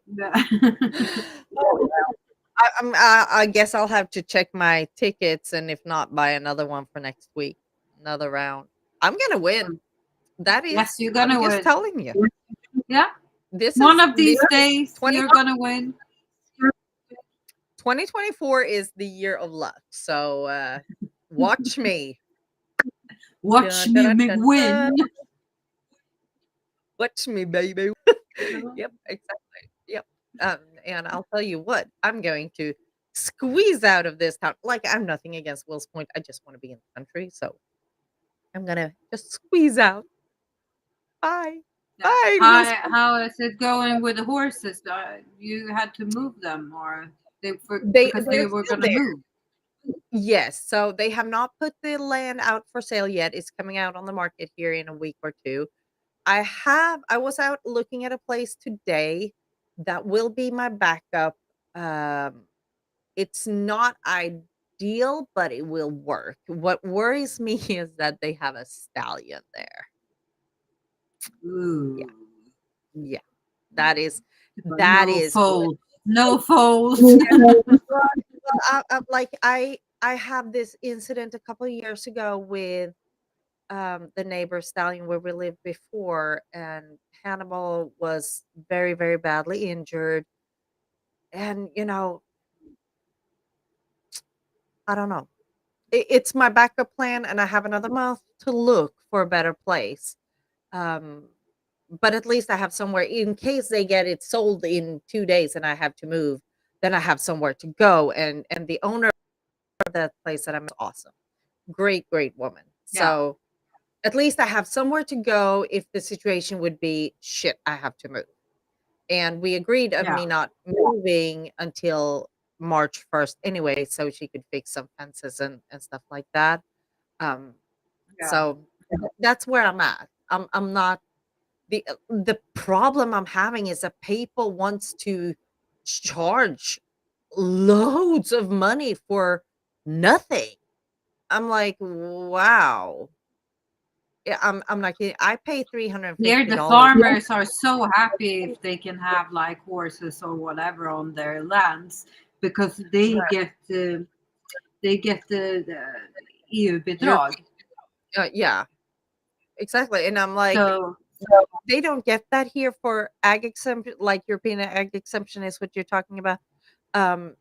Yeah. Oh, I guess I'll have to check my tickets, and if not, buy another one for next week. Another round. I'm gonna win. That Yes, is, you're I'm gonna just win. telling you. Yeah. This One is of these this days 20 you're gonna win. 2024 is the year of luck. So watch me. Watch Dun, me dun, make dun, win. dun. Watch me, baby. Yep, exactly. Yep. And I'll tell you what, I'm going to squeeze out of this town. Like, I'm nothing against Will's Point. I just want to be in the country. So I'm going to just squeeze out. Bye. Yeah. Bye, Will's Point. How is it going with the horses? You had to move them, or because they They're were still gonna there. move. Yes. So they have not put the land out for sale yet. It's coming out on the market here in a week or two. I was out looking at a place today that will be my backup. Um, it's not ideal, but it will work. What worries me is that they have a stallion there. Yeah, Ooh. yeah. That is But that no is what. foals. No foals. Well, I have this incident a couple of years ago with the neighbor stallion where we lived before, and Hannibal was very, very badly injured. And I don't know. It's my backup plan, and I have another month to look for a better place. Um, but at least I have somewhere in case they get it sold in 2 days and I have to move. Then I have somewhere to go, and the owner of that place that I'm is awesome, great, great woman. Yeah. So at least I have somewhere to go if the situation would be shit. I have to move, and we agreed of Yeah. me not moving until March 1st anyway, so she could fix some fences and stuff like that. Um, Yeah. so that's where I'm at. I'm not the problem I'm having is that people wants to charge loads of money for nothing. I'm like, wow. Yeah, I'm not kidding. I pay Here, the $350. farmers are so happy if they can have like horses or whatever on their lands because they get the You're EU-bidrag. yeah, exactly. And I'm like, So they don't get that here for ag exemption, like European ag exemption is what you're talking about. Um,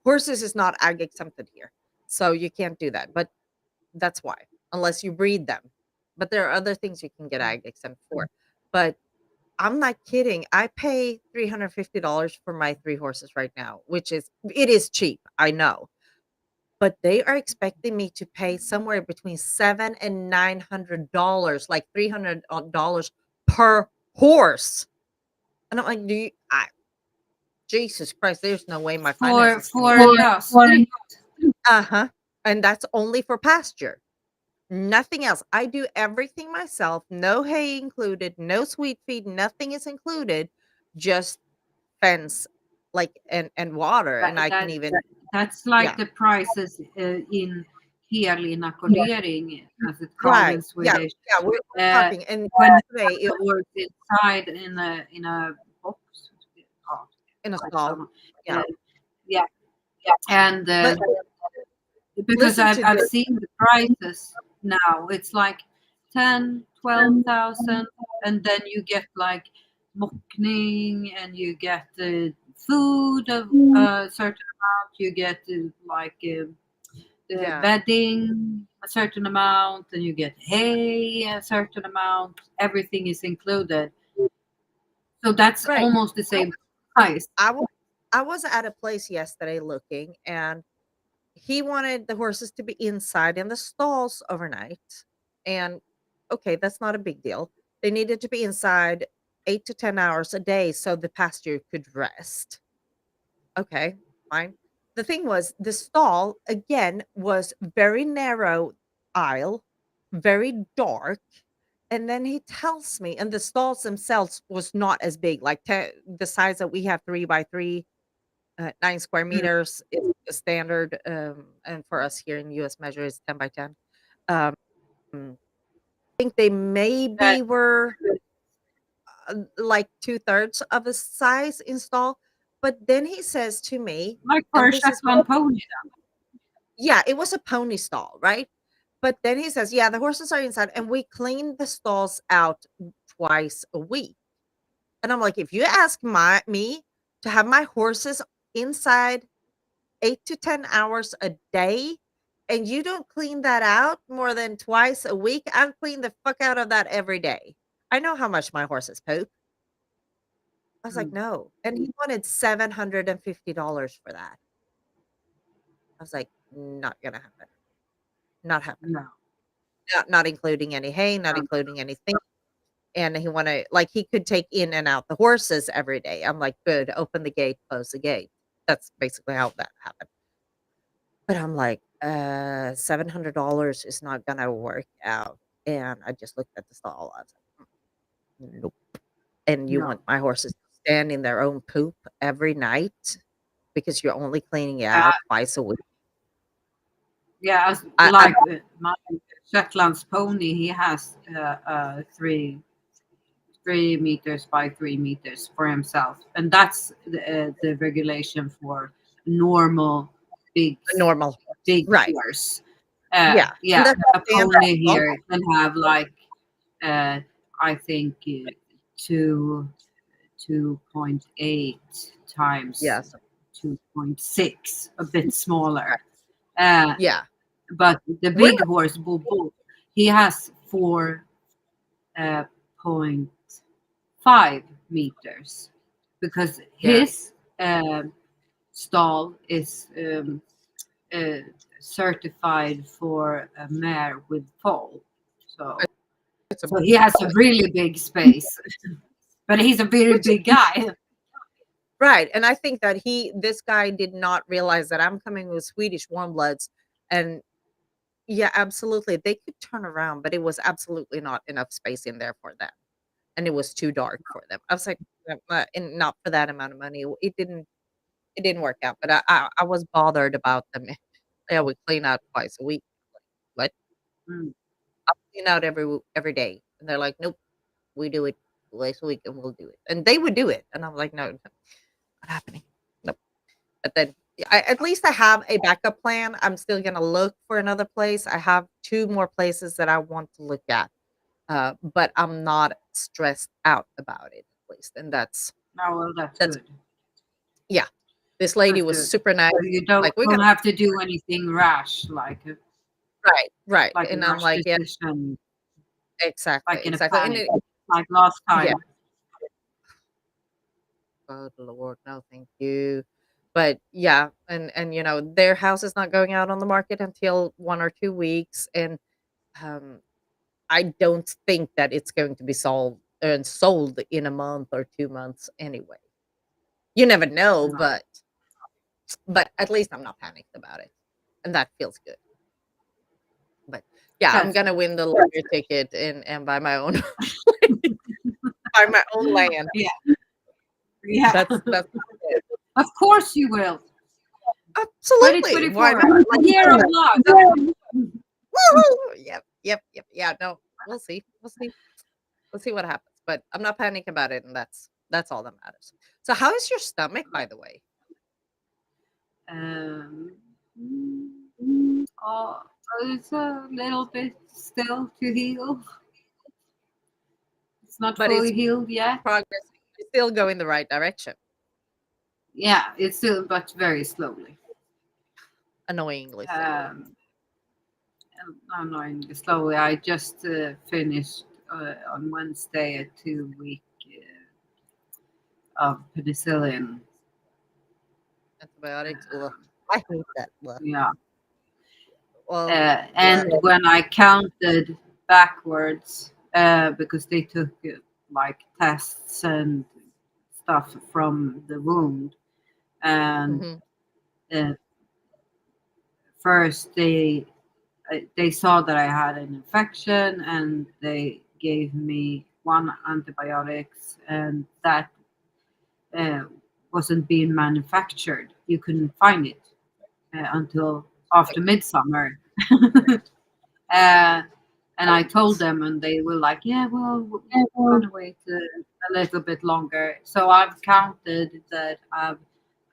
Horses is not ag exempted here, so you can't do that. But that's why, unless you breed them. But there are other things you can get ag exempt for. But I'm not kidding. I pay $350 for my 3 horses right now, which is cheap, I know. But they are expecting me to pay somewhere between $700 and $900, like $300 per horse. And I'm like, Jesus Christ, there's no way my finances can for even. lösdrift. Uh-huh. And that's only for pasture. Nothing else. I do everything myself, no hay included, no sweet feed, nothing is included, just fence, like, and water, and I can even. That's like Yeah. the prices in hel inackordering, as it's called Right. in Yeah. Swedish. Yeah, we're Uh, talking, and when yesterday it the horse inside in a box. Oh, in a quite stall. some. Yeah. Yeah, and But because listen to I've this. seen the prices now, it's like 10, 12,000, and then you get like mockning, and you get the food of a certain amount, you get like the Yeah. bedding a certain amount, and you get hay a certain amount. Everything is included, so that's Right. almost the same price. I was at a place yesterday looking, and he wanted the horses to be inside in the stalls overnight. And okay, that's not a big deal. They needed to be inside 8 to 10 hours a day so the pasture could rest. Okay, fine. The thing was, the stall again was very narrow aisle, very dark. And then he tells me, and the stalls themselves was not as big, like the size that we have 3 by 3, 9 square Mm. meters is a standard, and for us here in U.S. measure is 10 by 10. Um, I think they maybe were like 2/3 of a size install. But then he says to me, Like for and a this is Shetland pony. yeah, it was a pony stall, right? But then he says, yeah, the horses are inside, and we clean the stalls out twice a week. And I'm like, if you ask me to have my horses inside 8 to 10 hours a day, and you don't clean that out more than twice a week, I'm clean the fuck out of that every day. I know how much my horses poop. I was like, Mm. no. And he wanted $750 for that. I was like, not gonna happen. Not happening. No. Not including any hay, not Um, including anything. And he wanna like, he could take in and out the horses every day. I'm like, "Good, open the gate, close the gate." That's basically how that happened. But I'm like, $700 is not gonna work out." And I just looked at the stall. I was like, "Nope." And you no. want my horses to stand in their own poop every night because you're only cleaning it Uh, out twice a week? yeah, I like my Shetland's pony, he has 3 meters by 3 meters for himself, and that's the regulation for normal big normal big right. horse. Yeah, and Yeah, that's a standard. pony here can have like I think 2.8 times Yes. 2.6, a bit smaller. Right. Uh, Yeah. but the We're big horse, Bobo, he has 4.5 meters because yeah. his stall is uh, certified for a mare with foal. So, It's a so he has a really big space, but he's a very which is big guy. right, and I think that this guy did not realize that I'm coming with Swedish warm bloods, and yeah, absolutely, they could turn around, but it was absolutely not enough space in there for them, and it was too dark for them. I was like, and not for that amount of money. It didn't work out, but I was bothered about them. Yeah, we clean out twice a week. Like, what? Mm. I'll clean out every day, and they're like, "Nope, we do it twice a week, and we'll do it." And they would do it, and I'm like, "No, no, not happening." Nope. But then at least I have a backup plan. I'm still gonna look for another place. I have 2 more places that I want to look at, but I'm not stressed out about it, at least, and Oh, well, that's that's good. yeah. This lady That's was good. super nice. So you don't Like, "We're don't gonna" have to do anything rash, right, like a and I'm rash like, "Yeah, decision, exactly, like in a exactly," and panic, like last yeah. time. Oh, Lord, no, thank you. But yeah, and their house is not going out on the market until 1 or 2 weeks, and um, I don't think that it's going to be sold and sold in a month or 2 months anyway. You never know, No. but at least I'm not panicked about it, and that feels good. But yeah, I'm That's gonna win the lottery ticket and buy my own buy my own land. yeah. That's it. Of course you will. Absolutely. Why 2024, not? a year of luck. Woohoo! Yep. Yeah, no, we'll see. We'll see. We'll see what happens. But I'm not panicking about it, and that's all that matters. So how is your stomach, by the way? Um, oh, it's a little bit still to heal. It's not But it's fully healed yet. progress. It's still going the right direction, Yeah, it's still, but very slowly. annoyingly so. Annoyingly slowly. I just finished on Wednesday a 2 week of penicillin. Antibiotics. Ugh, I hate that. Ugh. Yeah. Well, And when I counted backwards, because they took like tests and stuff from the wound, and mhm. uh, first they saw that I had an infection, and they gave me 1 antibiotics, and that uh, wasn't being manufactured. You couldn't find it until after midsummer. uh, And I told them, and they were like, "Yeah, well, we're gonna wait a little bit longer." So I've counted that I've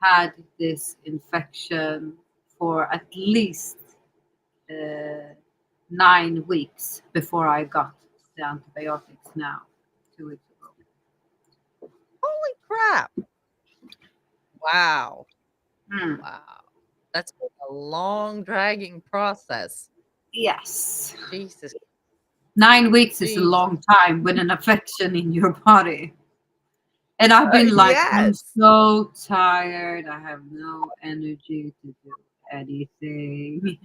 had this infection for at least 9 weeks before I got the antibiotics now, 2 weeks ago. Holy crap. Wow. Mm. Wow. That's been a long, dragging process. Yes. Jesus. 9 weeks is a Jeez. long time with an infection in your body. And I've been like, I'm Yes. so tired. I have no energy to do anything.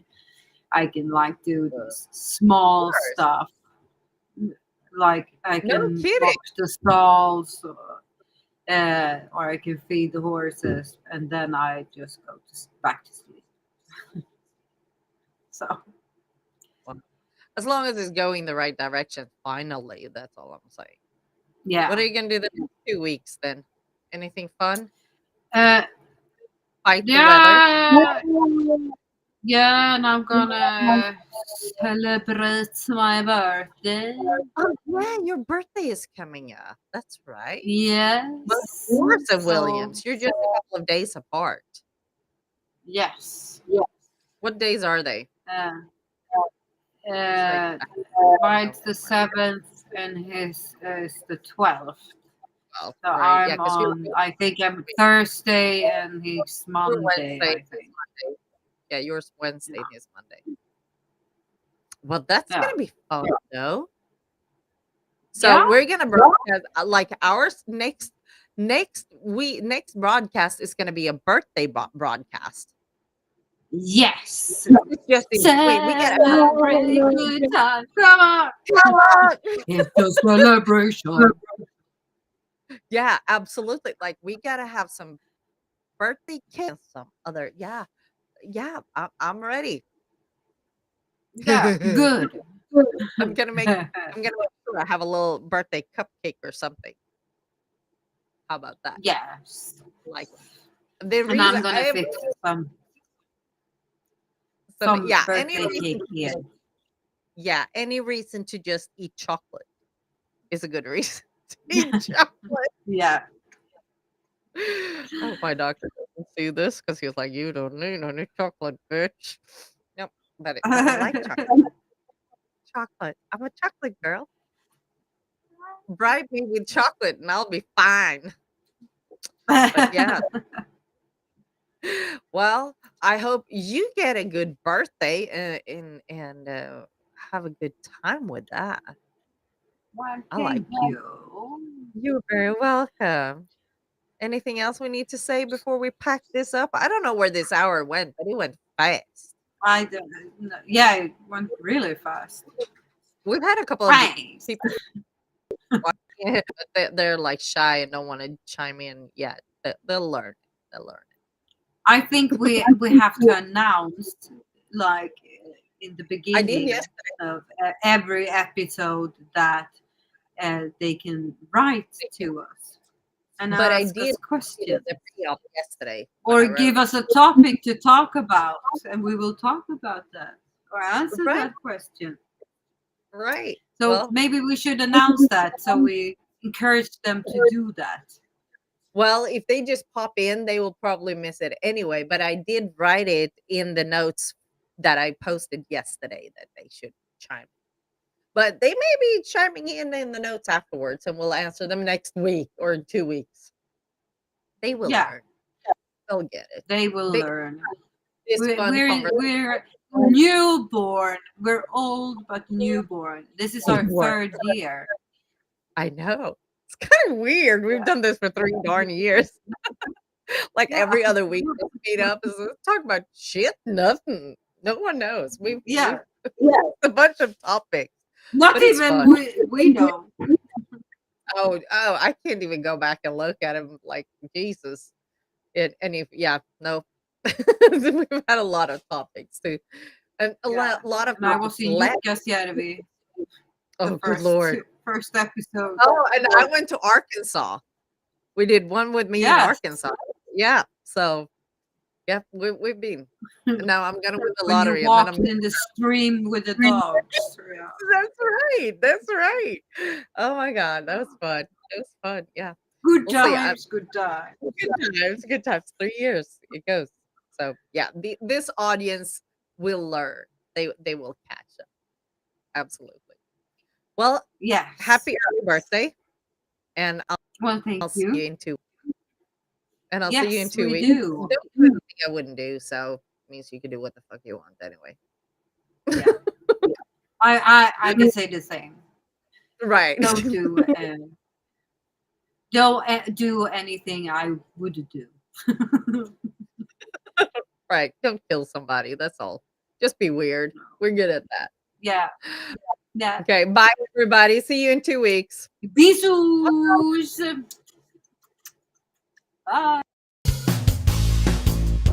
I can like do this small course. stuff. Like I No can kidding. wash the stalls, or I can feed the horses, and then I just go back to sleep. So As long as it's going the right direction, finally, that's all I'm saying. What yeah, are you gonna do the next 2 weeks then? Anything fun? uh, Fight the weather? yeah, and I'm gonna celebrate my birthday. Oh yeah, your birthday is coming up. That's right. Yes. But of course, and So, Williams, you're just a couple of days apart. yes. What days are they? Uh, It's like mine's the 7th and his is the 12th. 12, So right? Yeah, I'm because on, I think I'm Thursday and he's you're Monday, Wednesday, I his think. Monday. Yeah, yours Wednesday, Yeah. his Monday. Well, that's Yeah. gonna be fun, though. So Yeah. we're gonna broadcast like ours next broadcast is gonna be a birthday broadcast. Yes. It's just we gotta Celebrate good time. Come on. come on. It's a celebration. Yeah, absolutely. Like we gotta have some birthday cake and some other. Yeah, I'm ready. Yeah. Good. I'm gonna make sure I have a little birthday cupcake or something. How about that? Yes. Like the And reason I'm gonna fix some yeah, birthday cake here. yeah, any reason to just eat chocolate is a good reason to eat chocolate. Yeah. Oh, my doctor doesn't see this because he's like, you don't need any chocolate, bitch. Nope, but I like chocolate. Chocolate. I'm a chocolate girl. Bribe me with chocolate and I'll be fine. But yeah. Well, I hope you get a good birthday and have a good time with that. Well, I like thank that. you. You're very welcome. Anything else we need to say before we pack this up? I don't know where this hour went, but it went fast. I don't know. Yeah, it went really fast. We've had a couple of Thanks. people watching it, but they're like shy and don't want to chime in yet. They'll learn. They'll learn. I think we have to announce like in the I did beginning yesterday. of every episode that they can write to us and But I ask did us questions the pre-op yesterday. when I or give wrote. us a topic to talk about, and we will talk about that or answer Right. that question. Right. So Well, maybe we should announce that so we encourage them to do that. well, if they just pop in, they will probably miss it anyway. But I did write it in the notes that I posted yesterday that they should chime. But they may be chiming in the notes afterwards, and we'll answer them next week or 2 weeks. They will Yeah. learn. They'll get it. They will learn. This fun conversation. We're newborn. We're old but newborn. This is our Newborn. 3rd year. I know. It's kind of weird. We've done this for 3 darn years. Like Yeah. every other week, we meet up and talk about shit. Nothing. No one knows. Yeah. A bunch of topics. Not But it's even fun. we know. Oh, I can't even go back and look at him like Jesus. No. We've had a lot of topics too. And a Yeah. lot of And I was in left. Jukkasjärvi. Oh, good Lord. First episode. Oh, and I went to Arkansas. We did one with me in Yes. Arkansas. Yeah. So Yeah, we've been. And now I'm gonna win the When lottery, you and then walked I'm. in the stream with the dogs. Yeah. That's right. That's right. Oh my god, that was fun. It was fun. Yeah, Good we'll see. times, good times. Good times. Good times. 3 years it goes. So yeah, this audience will learn. They will catch up. Absolutely. Well, Yes. happy early birthday, and Well, thank I'll see you you. in 2 and I'll see you in Yes, 2 we weeks. do. Don't do anything I wouldn't do, so it means you can do what the fuck you want anyway. Yeah. I can say the same. Right. Don't do anything I would do. Right. Don't kill somebody. That's all. Just be weird. We're good at that. Yeah. Yeah. Okay. Bye, everybody. See you in 2 weeks. Bisous. Bye.